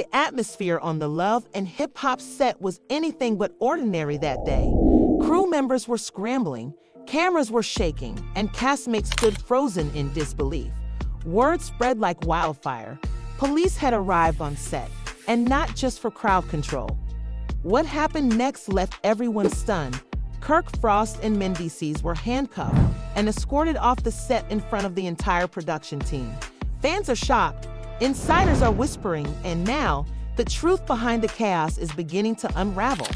The atmosphere on the Love and Hip Hop set was anything but ordinary that day. Crew members were scrambling, cameras were shaking, and castmates stood frozen in disbelief. Word spread like wildfire. Police had arrived on set, and not just for crowd control. What happened next left everyone stunned. Kirk Frost and Mendeecees were handcuffed and escorted off the set in front of the entire production team. Fans are shocked, insiders are whispering, and now the truth behind the chaos is beginning to unravel.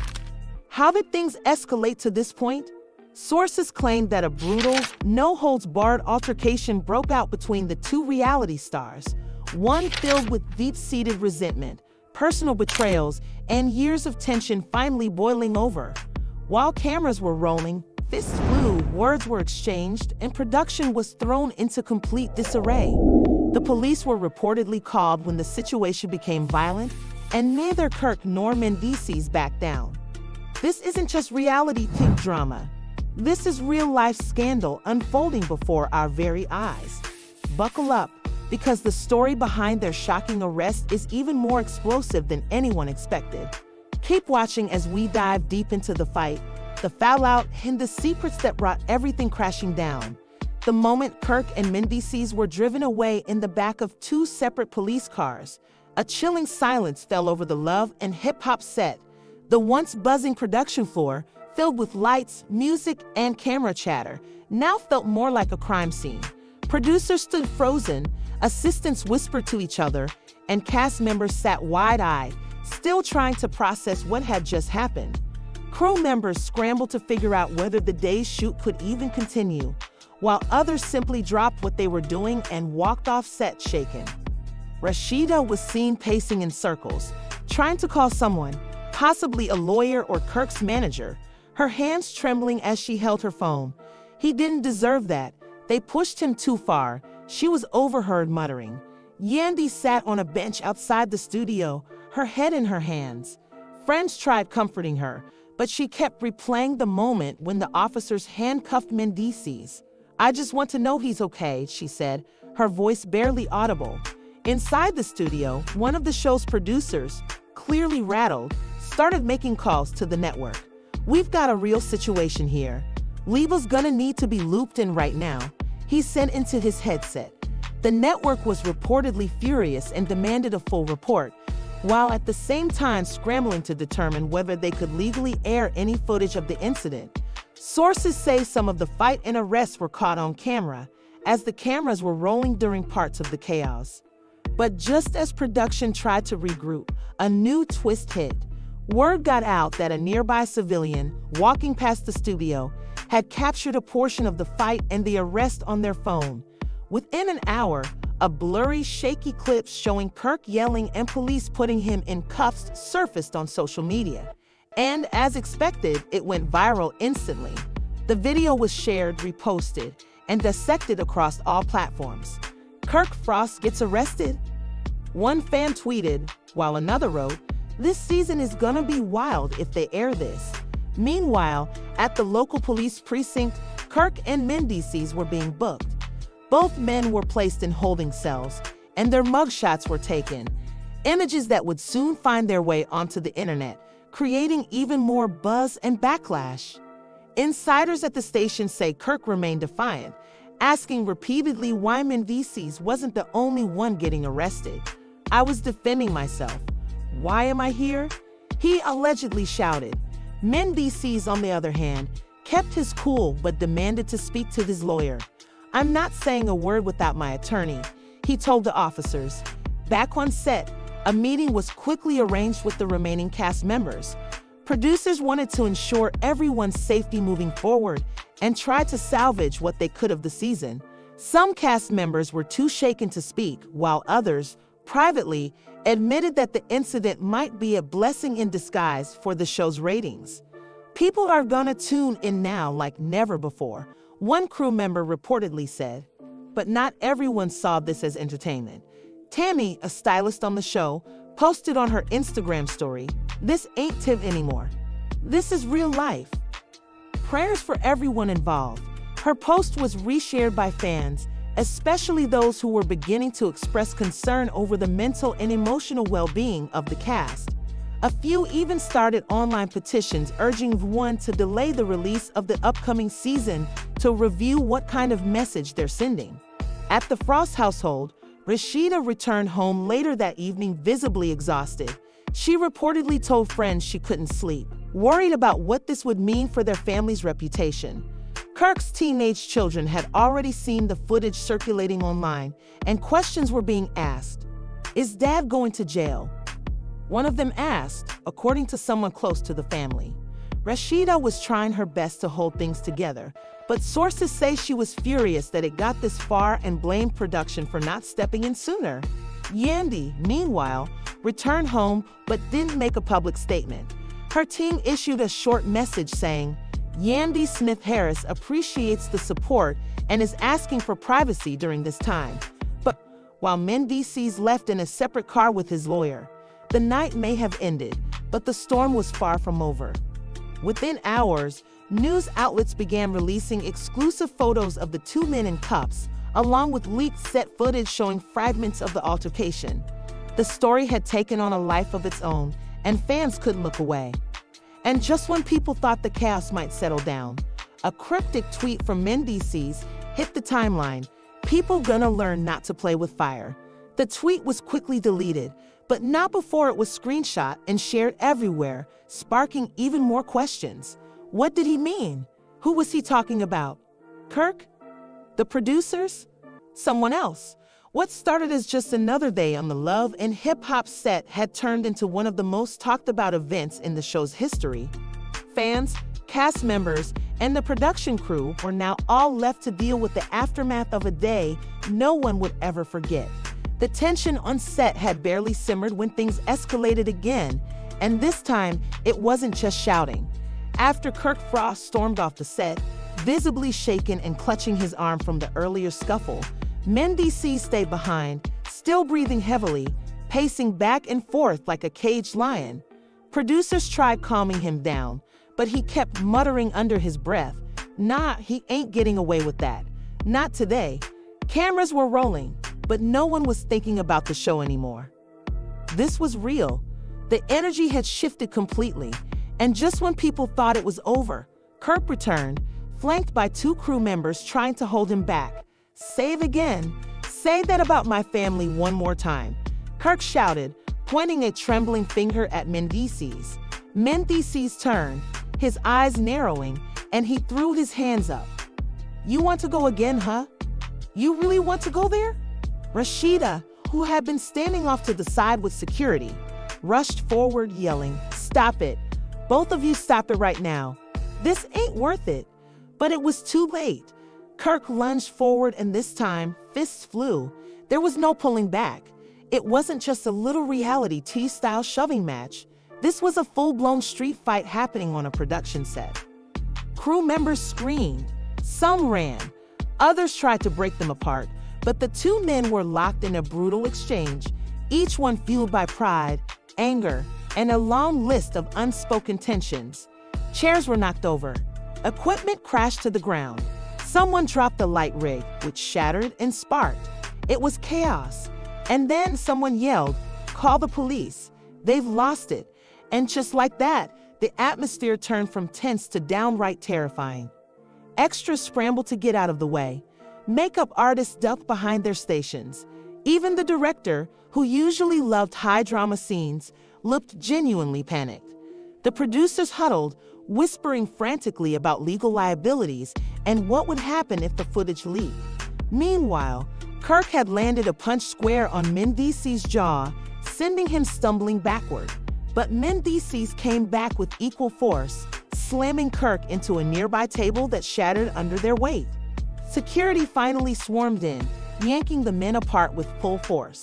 How did things escalate to this point? Sources claim that a brutal, no-holds-barred altercation broke out between the two reality stars, one filled with deep-seated resentment, personal betrayals, and years of tension finally boiling over. While cameras were rolling, fists flew, words were exchanged, and production was thrown into complete disarray. The police were reportedly called when the situation became violent, and neither Kirk nor Mendeecees backed down. This isn't just reality TV drama. This is real-life scandal unfolding before our very eyes. Buckle up, because the story behind their shocking arrest is even more explosive than anyone expected. Keep watching as we dive deep into the fight, the fallout, and the secrets that brought everything crashing down. The moment Kirk and Mendeecees were driven away in the back of two separate police cars, a chilling silence fell over the Love and Hip Hop set. The once buzzing production floor, filled with lights, music, and camera chatter, now felt more like a crime scene. Producers stood frozen, assistants whispered to each other, and cast members sat wide-eyed, still trying to process what had just happened. Crew members scrambled to figure out whether the day's shoot could even continue, while others simply dropped what they were doing and walked off set shaken. Rashida was seen pacing in circles, trying to call someone, possibly a lawyer or Kirk's manager, her hands trembling as she held her phone. He didn't deserve that. They pushed him too far. She was overheard muttering. Yandy sat on a bench outside the studio, her head in her hands. Friends tried comforting her, but she kept replaying the moment when the officers handcuffed Mendeecees. "I just want to know he's okay," she said, her voice barely audible. Inside the studio, one of the show's producers, clearly rattled, started making calls to the network. "We've got a real situation here. Lieba's gonna need to be looped in right now," he said into his headset. The network was reportedly furious and demanded a full report, while at the same time scrambling to determine whether they could legally air any footage of the incident. Sources say some of the fight and arrests were caught on camera, as the cameras were rolling during parts of the chaos. But just as production tried to regroup, a new twist hit. Word got out that a nearby civilian, walking past the studio, had captured a portion of the fight and the arrest on their phone. Within an hour, a blurry, shaky clip showing Kirk yelling and police putting him in cuffs surfaced on social media. And as expected, it went viral instantly. The video was shared, reposted, and dissected across all platforms. "Kirk Frost gets arrested?" One fan tweeted, while another wrote, "This season is gonna be wild if they air this." Meanwhile, at the local police precinct, Kirk and Mendeecees were being booked. Both men were placed in holding cells, and their mugshots were taken, images that would soon find their way onto the internet, creating even more buzz and backlash. Insiders at the station say Kirk remained defiant, asking repeatedly why Mendeecees wasn't the only one getting arrested. "I was defending myself. Why am I here?" he allegedly shouted. Mendeecees, on the other hand, kept his cool but demanded to speak to his lawyer. "I'm not saying a word without my attorney," he told the officers. Back on set, a meeting was quickly arranged with the remaining cast members. Producers wanted to ensure everyone's safety moving forward and tried to salvage what they could of the season. Some cast members were too shaken to speak, while others, privately, admitted that the incident might be a blessing in disguise for the show's ratings. "People are gonna tune in now like never before," one crew member reportedly said. But not everyone saw this as entertainment. Tammy, a stylist on the show, posted on her Instagram story, "This ain't TV anymore. This is real life. Prayers for everyone involved." Her post was reshared by fans, especially those who were beginning to express concern over the mental and emotional well-being of the cast. A few even started online petitions urging One to delay the release of the upcoming season to review what kind of message they're sending. At the Frost household, Rashida returned home later that evening visibly exhausted. She reportedly told friends she couldn't sleep, worried about what this would mean for their family's reputation. Kirk's teenage children had already seen the footage circulating online, and questions were being asked. Is Dad going to jail? One of them asked, according to someone close to the family. Rashida was trying her best to hold things together, but sources say she was furious that it got this far and blamed production for not stepping in sooner. Yandy, meanwhile, returned home but didn't make a public statement. Her team issued a short message saying, Yandy Smith-Harris appreciates the support and is asking for privacy during this time. But while Mendeecees left in a separate car with his lawyer, the night may have ended, but the storm was far from over. Within hours, news outlets began releasing exclusive photos of the two men in cuffs, along with leaked set footage showing fragments of the altercation. The story had taken on a life of its own, and fans couldn't look away. And just when people thought the chaos might settle down, a cryptic tweet from Mendeecees hit the timeline. People gonna learn not to play with fire. The tweet was quickly deleted, but not before it was screenshot and shared everywhere, sparking even more questions. What did he mean? Who was he talking about? Kirk? The producers? Someone else? What started as just another day on the Love and Hip Hop set had turned into one of the most talked about events in the show's history. Fans, cast members, and the production crew were now all left to deal with the aftermath of a day no one would ever forget. The tension on set had barely simmered when things escalated again, and this time it wasn't just shouting. After Kirk Frost stormed off the set, visibly shaken and clutching his arm from the earlier scuffle, Mendeecees stayed behind, still breathing heavily, pacing back and forth like a caged lion. Producers tried calming him down, but he kept muttering under his breath, "Nah, he ain't getting away with that. Not today." Cameras were rolling, but no one was thinking about the show anymore. This was real. The energy had shifted completely, and just when people thought it was over, Kirk returned, flanked by two crew members trying to hold him back. "Say it again. Say that about my family one more time," Kirk shouted, pointing a trembling finger at Mendeecees. Mendeecees turned, his eyes narrowing, and he threw his hands up. "You want to go again, huh? You really want to go there?" Rashida, who had been standing off to the side with security, rushed forward yelling, "Stop it. Both of you stop it right now. This ain't worth it." But it was too late. Kirk lunged forward and this time, fists flew. There was no pulling back. It wasn't just a little reality T-style shoving match. This was a full-blown street fight happening on a production set. Crew members screamed. Some ran. Others tried to break them apart, but the two men were locked in a brutal exchange, each one fueled by pride, anger, and a long list of unspoken tensions. Chairs were knocked over. Equipment crashed to the ground. Someone dropped the light rig, which shattered and sparked. It was chaos. And then someone yelled, "Call the police. They've lost it." And just like that, the atmosphere turned from tense to downright terrifying. Extras scrambled to get out of the way. Makeup artists ducked behind their stations. Even the director, who usually loved high-drama scenes, looked genuinely panicked. The producers huddled, whispering frantically about legal liabilities and what would happen if the footage leaked. Meanwhile, Kirk had landed a punch square on Mendeecees' jaw, sending him stumbling backward. But Mendeecees came back with equal force, slamming Kirk into a nearby table that shattered under their weight. Security finally swarmed in, yanking the men apart with full force.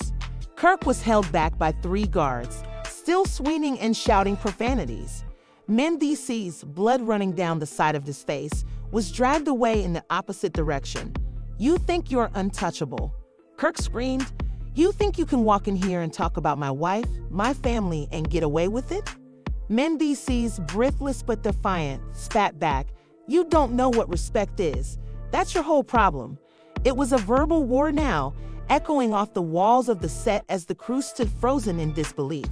Kirk was held back by 3 guards, still swinging and shouting profanities. Mendeecees, blood running down the side of his face, was dragged away in the opposite direction. "You think you're untouchable?" Kirk screamed. "You think you can walk in here and talk about my wife, my family, and get away with it?" Mendeecees, breathless but defiant, spat back, "You don't know what respect is. That's your whole problem. It was a verbal war now, echoing off the walls of the set as the crew stood frozen in disbelief.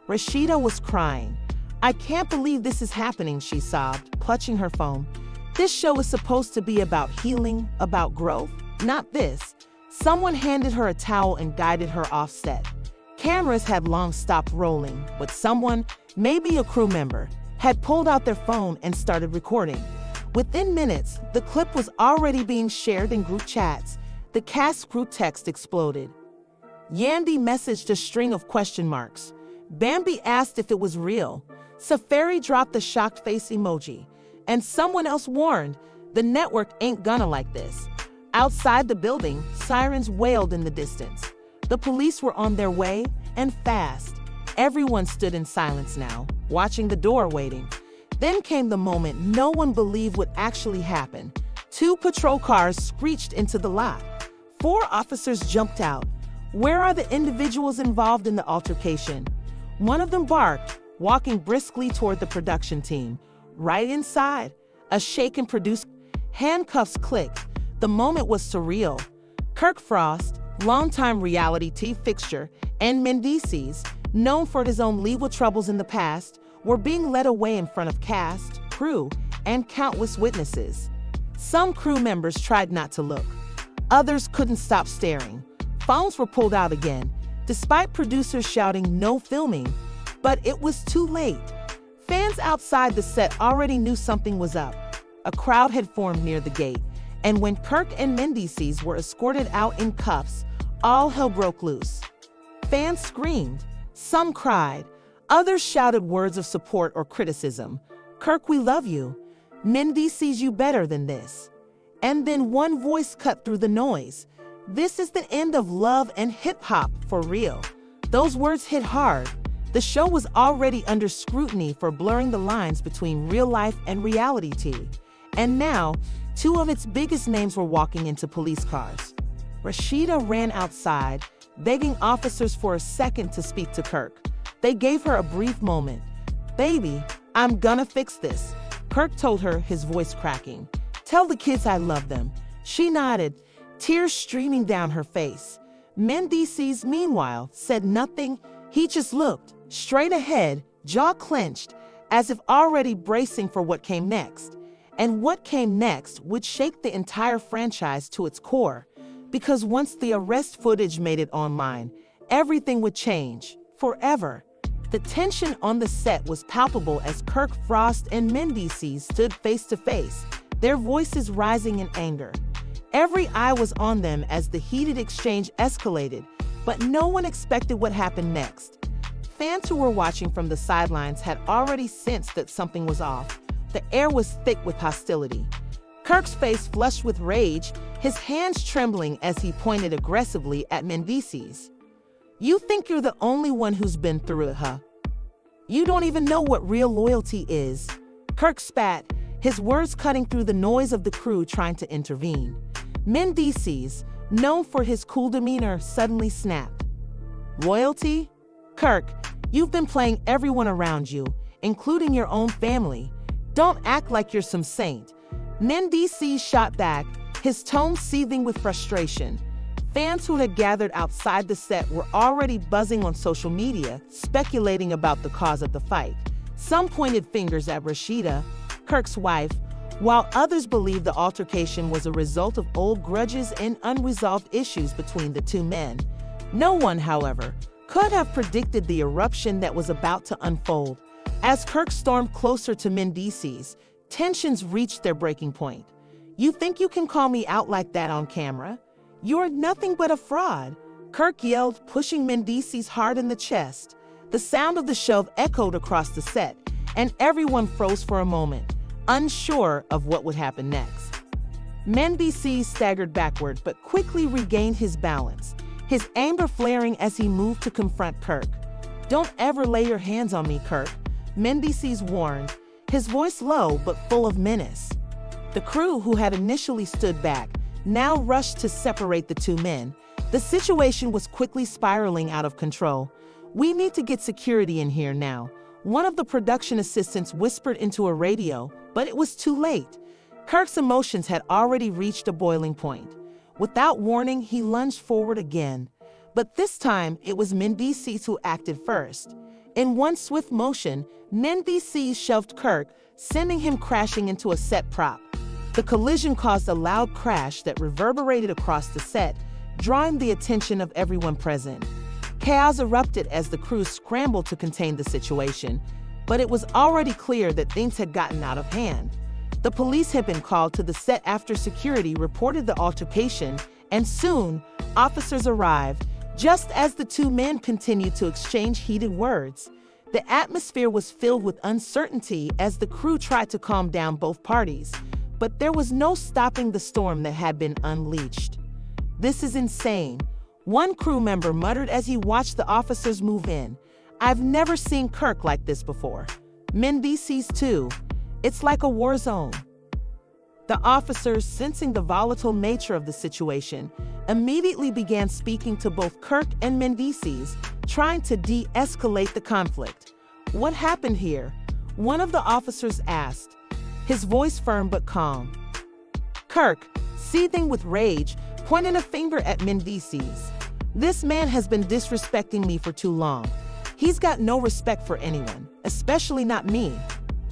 Rashida was crying. "I can't believe this is happening," she sobbed, clutching her phone. "This show is supposed to be about healing, about growth, not this." Someone handed her a towel and guided her off set. Cameras had long stopped rolling, but someone, maybe a crew member, had pulled out their phone and started recording. Within minutes, the clip was already being shared in group chats. The cast group text exploded. Yandy messaged a string of question marks. Bambi asked if it was real. Safari dropped the shocked face emoji. And someone else warned, "The network ain't gonna like this." Outside the building, sirens wailed in the distance. The police were on their way, and fast. Everyone stood in silence now, watching the door waiting. Then came the moment no one believed would actually happen. 2 patrol cars screeched into the lot. 4 officers jumped out. Where are the individuals involved in the altercation? One of them barked, walking briskly toward the production team. Right inside, a shaken producer. Handcuffs clicked. The moment was surreal. Kirk Frost, longtime reality TV fixture, and Mendeecees, known for his own legal troubles in the past, were being led away in front of cast, crew, and countless witnesses. Some crew members tried not to look. Others couldn't stop staring. Phones were pulled out again, despite producers shouting no filming. But it was too late. Fans outside the set already knew something was up. A crowd had formed near the gate, and when Kirk and Mendeecees were escorted out in cuffs, all hell broke loose. Fans screamed. Some cried. Others shouted words of support or criticism. "Kirk, we love you." "Mendeecees, you better than this." And then one voice cut through the noise. "This is the end of love and hip-hop for real." Those words hit hard. The show was already under scrutiny for blurring the lines between real life and reality TV. And now, 2 of its biggest names were walking into police cars. Rashida ran outside, begging officers for a second to speak to Kirk. They gave her a brief moment. "Baby, I'm gonna fix this," Kirk told her, his voice cracking. "Tell the kids I love them." She nodded, tears streaming down her face. Mendeecees, meanwhile, said nothing. He just looked straight ahead, jaw clenched, as if already bracing for what came next. And what came next would shake the entire franchise to its core. Because once the arrest footage made it online, everything would change, forever. The tension on the set was palpable as Kirk Frost and Mendeecees stood face to face, their voices rising in anger. Every eye was on them as the heated exchange escalated, but no one expected what happened next. Fans who were watching from the sidelines had already sensed that something was off. The air was thick with hostility. Kirk's face flushed with rage, his hands trembling as he pointed aggressively at Mendeecees. "You think you're the only one who's been through it, huh? You don't even know what real loyalty is." Kirk spat, his words cutting through the noise of the crew trying to intervene. Mendeecees, known for his cool demeanor, suddenly snapped. "Loyalty? Kirk, you've been playing everyone around you, including your own family. Don't act like you're some saint." Mendeecees shot back, his tone seething with frustration. Fans who had gathered outside the set were already buzzing on social media, speculating about the cause of the fight. Some pointed fingers at Rashida, Kirk's wife, while others believed the altercation was a result of old grudges and unresolved issues between the 2 men. No one, however, could have predicted the eruption that was about to unfold. As Kirk stormed closer to Mendeecees, tensions reached their breaking point. "You think you can call me out like that on camera? You're nothing but a fraud," Kirk yelled, pushing Mendeecees hard in the chest. The sound of the shove echoed across the set, and everyone froze for a moment, unsure of what would happen next. Mendeecees staggered backward but quickly regained his balance, his anger flaring as he moved to confront Kirk. "Don't ever lay your hands on me, Kirk," Mendeecees warned, his voice low but full of menace. The crew, who had initially stood back, now rushed to separate the 2 men. The situation was quickly spiraling out of control. "We need to get security in here now," one of the production assistants whispered into a radio, but it was too late. Kirk's emotions had already reached a boiling point. Without warning, he lunged forward again. But this time, it was Mendeecees who acted first. In one swift motion, Mendeecees shoved Kirk, sending him crashing into a set prop. The collision caused a loud crash that reverberated across the set, drawing the attention of everyone present. Chaos erupted as the crew scrambled to contain the situation, but it was already clear that things had gotten out of hand. The police had been called to the set after security reported the altercation, and soon, officers arrived, just as the two men continued to exchange heated words. The atmosphere was filled with uncertainty as the crew tried to calm down both parties, but there was no stopping the storm that had been unleashed. "This is insane," one crew member muttered as he watched the officers move in. "I've never seen Kirk like this before." Mendeecees too. "It's like a war zone." The officers, sensing the volatile nature of the situation, immediately began speaking to both Kirk and Mendeecees, trying to de-escalate the conflict. "What happened here?" one of the officers asked, his voice firm but calm. Kirk, seething with rage, pointed a finger at Mendeecees. "This man has been disrespecting me for too long. He's got no respect for anyone, especially not me."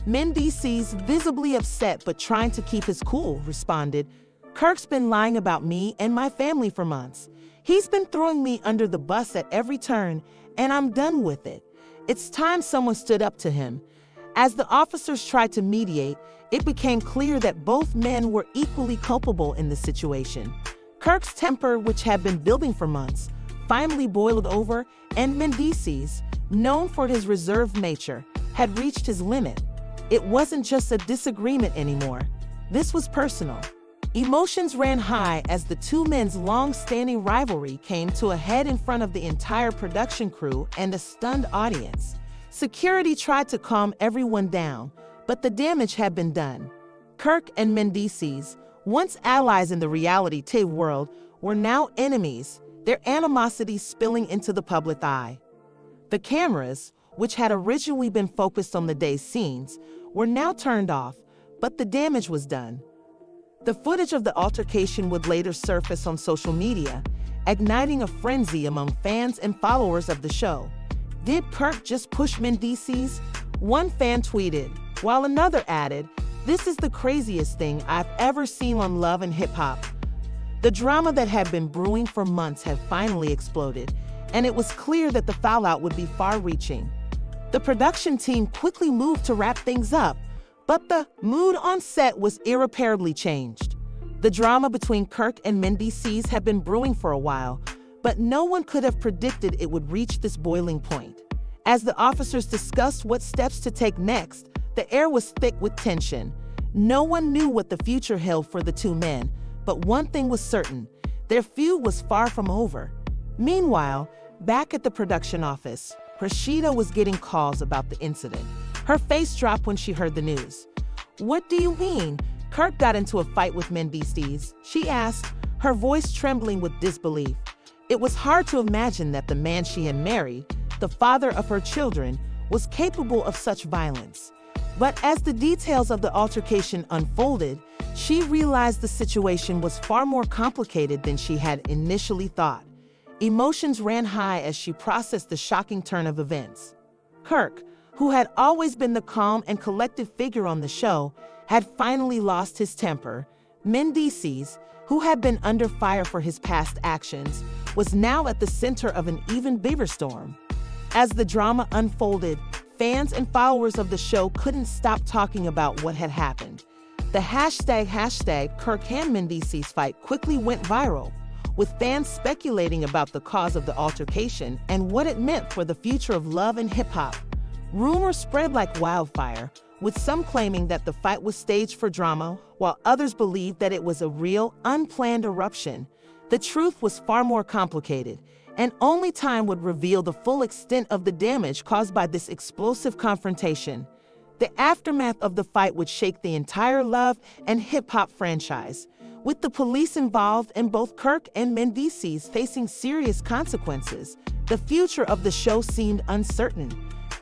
Mendeecees, visibly upset but trying to keep his cool, responded, "Kirk's been lying about me and my family for months. He's been throwing me under the bus at every turn, and I'm done with it. It's time someone stood up to him." As the officers tried to mediate, it became clear that both men were equally culpable in the situation. Kirk's temper, which had been building for months, finally boiled over, and Mendeecees, known for his reserved nature, had reached his limit. It wasn't just a disagreement anymore. This was personal. Emotions ran high as the two men's long-standing rivalry came to a head in front of the entire production crew and a stunned audience. Security tried to calm everyone down, but the damage had been done. Kirk and Mendeecees, once allies in the reality TV world, were now enemies, their animosity spilling into the public eye. The cameras, which had originally been focused on the day's scenes, were now turned off, but the damage was done. The footage of the altercation would later surface on social media, igniting a frenzy among fans and followers of the show. "Did Kirk just push Mendeecees?" one fan tweeted, while another added, "This is the craziest thing I've ever seen on Love and Hip Hop." The drama that had been brewing for months had finally exploded, and it was clear that the fallout would be far-reaching. The production team quickly moved to wrap things up, but the mood on set was irreparably changed. The drama between Kirk and Mendeecees had been brewing for a while, but no one could have predicted it would reach this boiling point. As the officers discussed what steps to take next, the air was thick with tension. No one knew what the future held for the two men, but one thing was certain: their feud was far from over. Meanwhile, back at the production office, Rashida was getting calls about the incident. Her face dropped when she heard the news. "What do you mean? Kirk got into a fight with Mendeecees?" she asked, her voice trembling with disbelief. It was hard to imagine that the man she had married, the father of her children, was capable of such violence. But as the details of the altercation unfolded, she realized the situation was far more complicated than she had initially thought. Emotions ran high as she processed the shocking turn of events. Kirk, who had always been the calm and collected figure on the show, had finally lost his temper. Mendeecees, who had been under fire for his past actions, was now at the center of an even bigger storm. As the drama unfolded, fans and followers of the show couldn't stop talking about what had happened. The hashtag Kirk and Mendeecees fight quickly went viral, with fans speculating about the cause of the altercation and what it meant for the future of love and hip-hop. Rumors spread like wildfire, with some claiming that the fight was staged for drama, while others believed that it was a real, unplanned eruption. The truth was far more complicated, and only time would reveal the full extent of the damage caused by this explosive confrontation. The aftermath of the fight would shake the entire Love and Hip-Hop franchise, with the police involved and both Kirk and Mendeecees facing serious consequences. The future of the show seemed uncertain.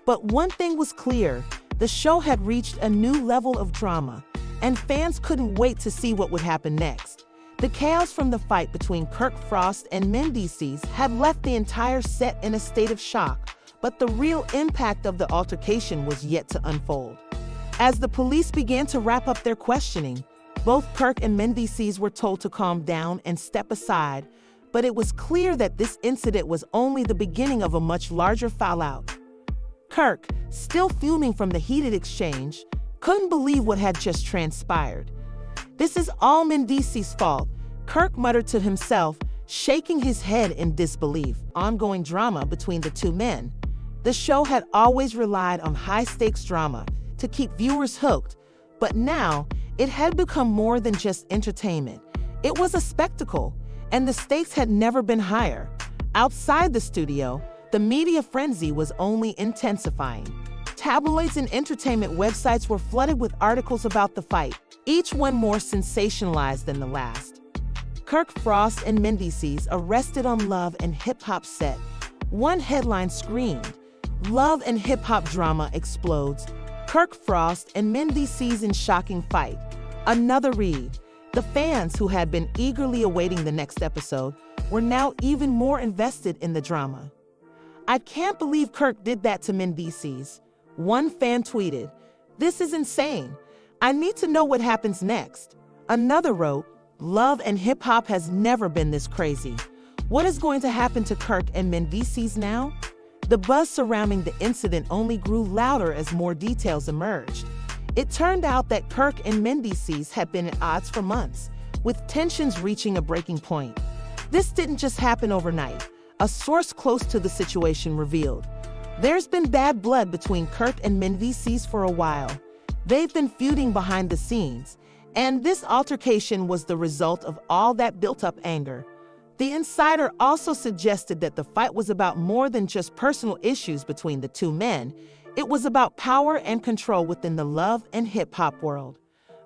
But one thing was clear: the show had reached a new level of drama, and fans couldn't wait to see what would happen next. The chaos from the fight between Kirk Frost and Mendeecees had left the entire set in a state of shock, but the real impact of the altercation was yet to unfold. As the police began to wrap up their questioning, both Kirk and Mendeecees were told to calm down and step aside, but it was clear that this incident was only the beginning of a much larger fallout. Kirk, still fuming from the heated exchange, couldn't believe what had just transpired. "This is all Mendeecees' fault," Kirk muttered to himself, shaking his head in disbelief. Ongoing drama between the two men. The show had always relied on high-stakes drama to keep viewers hooked, but now it had become more than just entertainment. It was a spectacle, and the stakes had never been higher. Outside the studio, the media frenzy was only intensifying. Tabloids and entertainment websites were flooded with articles about the fight, each one more sensationalized than the last. Kirk Frost and Mendeecees arrested on Love and Hip Hop set. One headline screamed, "Love and Hip Hop drama explodes. Kirk Frost and Mendeecees in shocking fight." Another read, the fans who had been eagerly awaiting the next episode were now even more invested in the drama. "I can't believe Kirk did that to Mendeecees," one fan tweeted. "This is insane. I need to know what happens next." Another wrote, "Love and Hip Hop has never been this crazy. What is going to happen to Kirk and Mendeecees now?" The buzz surrounding the incident only grew louder as more details emerged. It turned out that Kirk and Mendeecees had been at odds for months, with tensions reaching a breaking point. This didn't just happen overnight, a source close to the situation revealed. "There's been bad blood between Kirk and Mendeecees for a while. They've been feuding behind the scenes, and this altercation was the result of all that built-up anger." The insider also suggested that the fight was about more than just personal issues between the two men. It was about power and control within the love and hip-hop world.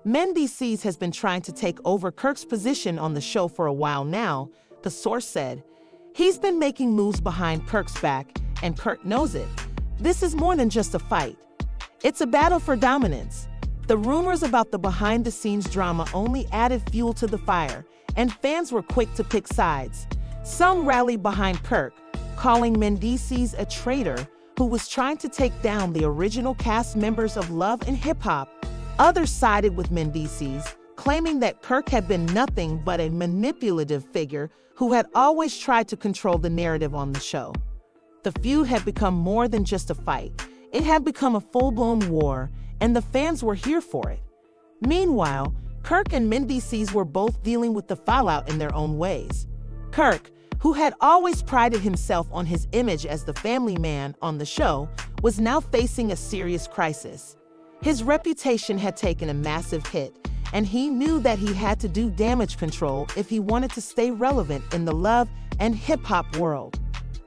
Mendeecees has been trying to take over Kirk's position on the show for a while now, the source said. "He's been making moves behind Kirk's back, and Kirk knows it. This is more than just a fight. It's a battle for dominance." The rumors about the behind-the-scenes drama only added fuel to the fire, and fans were quick to pick sides. Some rallied behind Kirk, calling Mendeecees a traitor who was trying to take down the original cast members of Love and Hip Hop. Others sided with Mendeecees, claiming that Kirk had been nothing but a manipulative figure who had always tried to control the narrative on the show. The feud had become more than just a fight. It had become a full-blown war, and the fans were here for it. Meanwhile, Kirk and Mendeecees were both dealing with the fallout in their own ways. Kirk, who had always prided himself on his image as the family man on the show, was now facing a serious crisis. His reputation had taken a massive hit, and he knew that he had to do damage control if he wanted to stay relevant in the love and hip-hop world.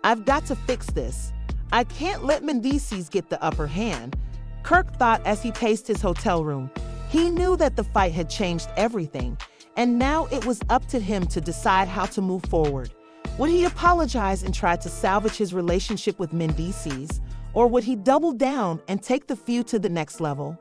"I've got to fix this. I can't let Mendeecees get the upper hand," Kirk thought as he paced his hotel room. He knew that the fight had changed everything, and now it was up to him to decide how to move forward. Would he apologize and try to salvage his relationship with Mendeecees, or would he double down and take the feud to the next level?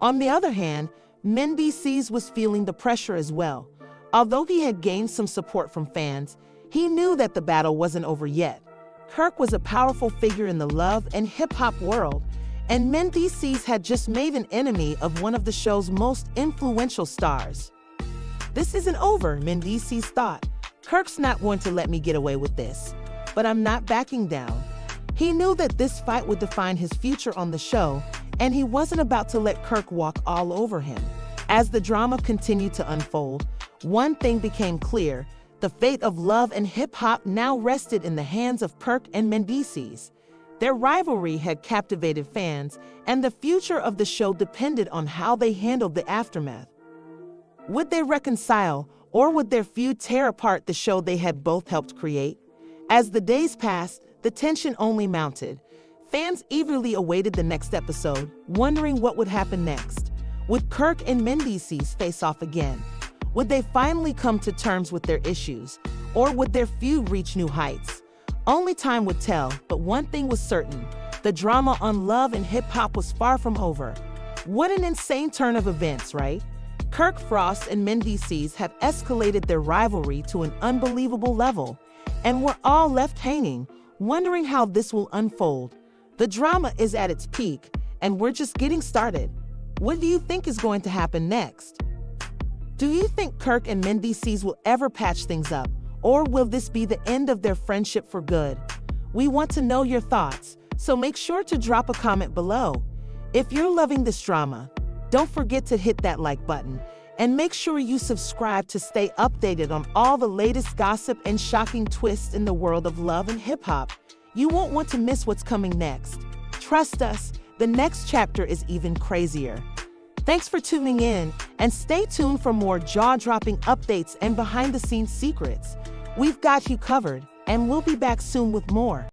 On the other hand, Mendeecees was feeling the pressure as well. Although he had gained some support from fans, he knew that the battle wasn't over yet. Kirk was a powerful figure in the love and hip-hop world, and Mendeecees had just made an enemy of one of the show's most influential stars. "This isn't over," Mendeecees thought. "Kirk's not going to let me get away with this, but I'm not backing down." He knew that this fight would define his future on the show, and he wasn't about to let Kirk walk all over him. As the drama continued to unfold, one thing became clear: the fate of Love and Hip Hop now rested in the hands of Kirk and Mendeecees. Their rivalry had captivated fans, and the future of the show depended on how they handled the aftermath. Would they reconcile, or would their feud tear apart the show they had both helped create? As the days passed, the tension only mounted. Fans eagerly awaited the next episode, wondering what would happen next. Would Kirk and Mendeecees face off again? Would they finally come to terms with their issues, or would their feud reach new heights? Only time would tell, but one thing was certain: the drama on Love and Hip Hop was far from over. What an insane turn of events, right? Kirk Frost and Mendeecees have escalated their rivalry to an unbelievable level, and we're all left hanging, wondering how this will unfold. The drama is at its peak, and we're just getting started. What do you think is going to happen next? Do you think Kirk and Mendeecees will ever patch things up, or will this be the end of their friendship for good? We want to know your thoughts, so make sure to drop a comment below. If you're loving this drama, don't forget to hit that like button, and make sure you subscribe to stay updated on all the latest gossip and shocking twists in the world of love and hip-hop. You won't want to miss what's coming next. Trust us, the next chapter is even crazier. Thanks for tuning in, and stay tuned for more jaw-dropping updates and behind-the-scenes secrets. We've got you covered, and we'll be back soon with more.